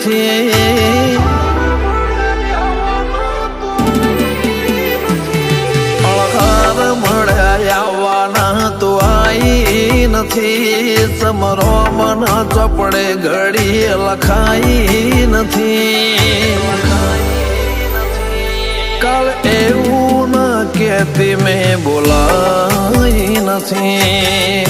નથી. અળઘાર મળ્યા આવવાના તો આઈ નથી. સમરો મન ચોપડે ઘડી લખાઈ નથી. કાલ એવું ન કેતી મેં બોલાઈ નથી.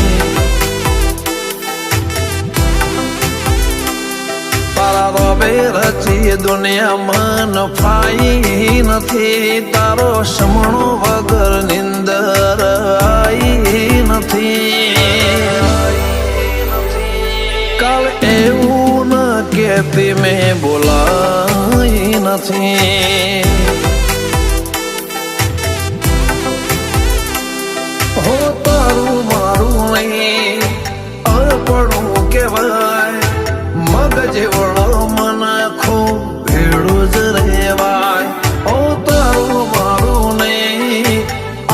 તારા રોબે રચી દુનિયામાં નફાઈ નથી. તારો સમણો વગર નિંદર આઈ નથી. કાલ એવું ન કેતી મેં બોલાઈ નથી. હો તારું મારું નહીં અર્પણું કહેવાય. મગજ વળો મન આખું ભેળું જ રહેવાય. હો તારું મારું નહીં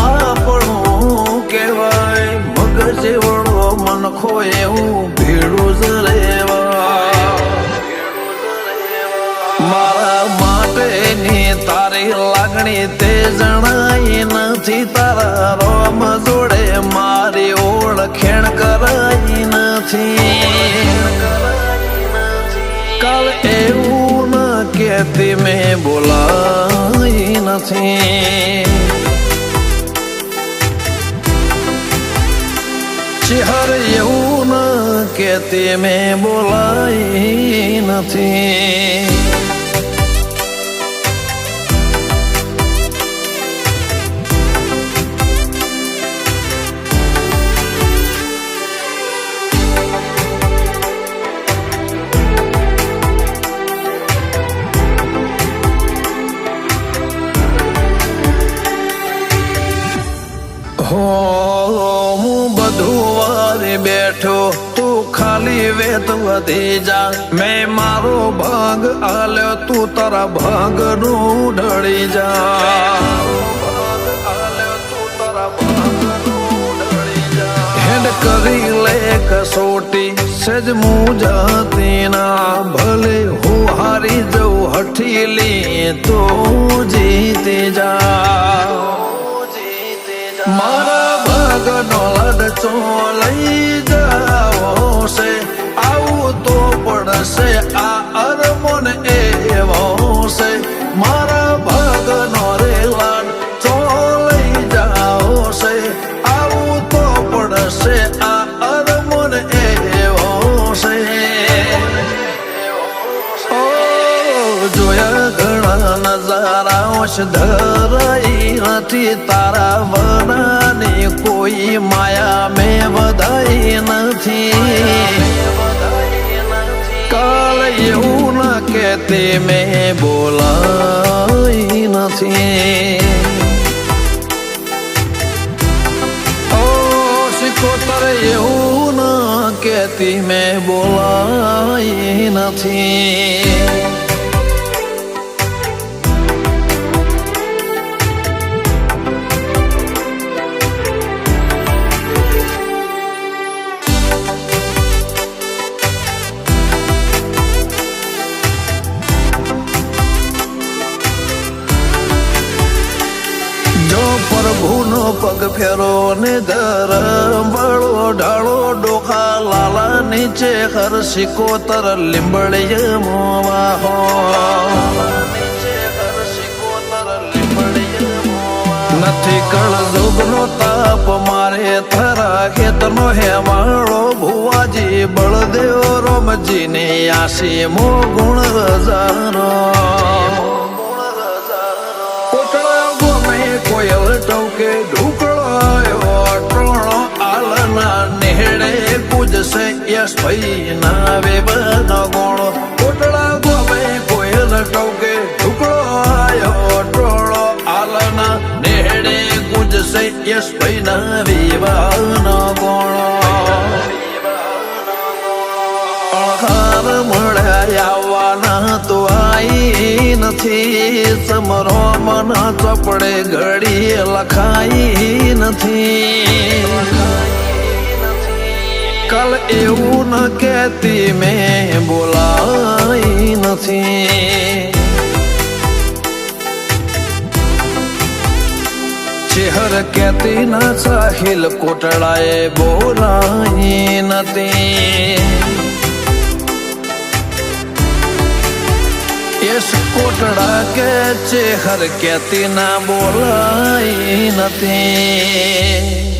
આપણું કહેવાય. મગજ વળો મન ખો એવું ભેળું જ રહેવાય. મારા માટેની તારી લાગણી તે જણાઈ નથી. તારા રોમ જોડે મારી ઓળખેણ કરાઈ નથી. કાલ એવું ન કેતી મેં બોલાઈ નથી. ચહેર એવું ન કેતી મેં બોલાઈ નથી. હું બધું વારી બેઠો તું ખાલી વેત વધી જા. મેં મારો ભાગ આલ્યો તું તારા ભાગ નું ઢળી જા. હેડ કરી લે કસોટી સેજ મુજાતી ના. ભલે હું હારી જઉં હઠીલી તો જીતી જા. મારા ભાગનો લડચો લઈ જાઓ છે. આવું તો પડશે આ અરમોન એવો છે. મારા ભાગનો રે લડચો લઈ જાઓ છે. આવું તો પડશે આ અરમોન એવો છે. જોયા ઘણા નજારા ધરાઈ નથી. તારા વનાની કોઈ માયા મેં વધાઈ નથી. કાલ એવું ન કેતી મેં બોલાઈ નથી. ઓ શિકોતર એવું ન કેતી મેં બોલાઈ નથી. પ્રભુનો પગ ફેરો ને ધરમ વાળો ઢાળો ડોખા લાલા નીચે હર સિકોતર લીંબડીય મોવાહો. નથી કળજુગનો તાપ મારે થરા ખેતનો હેવાળો. ભુવાજી બળદેવ રોમજી ને આશી મો ગુણ રજારો. કોયલ ટોકે ઢુકળાયો ટોણો આલના નેહડે પૂજશે યશ ભાઈ ના વેબન ગોણો. કોટળા ગોમે કોયલ ટોકે ઢુકળાયો ટોણો આલના નેહડે પૂજશે યશ ભાઈ ના વેબન ગોણો. અળઘાર મળ્યા આવવાના તો આઈ નથી. સમરો મન ચોપડે ઘડી લખાઈ નથી. કાલ એવું ન કેતી મેં બોલાઈ નથી. કહેતી ના સાહિલ કોટડાએ બોલાઈ નથી. એસ કોટડા કે ચેહર કહેતી ના બોલાઈ નથી.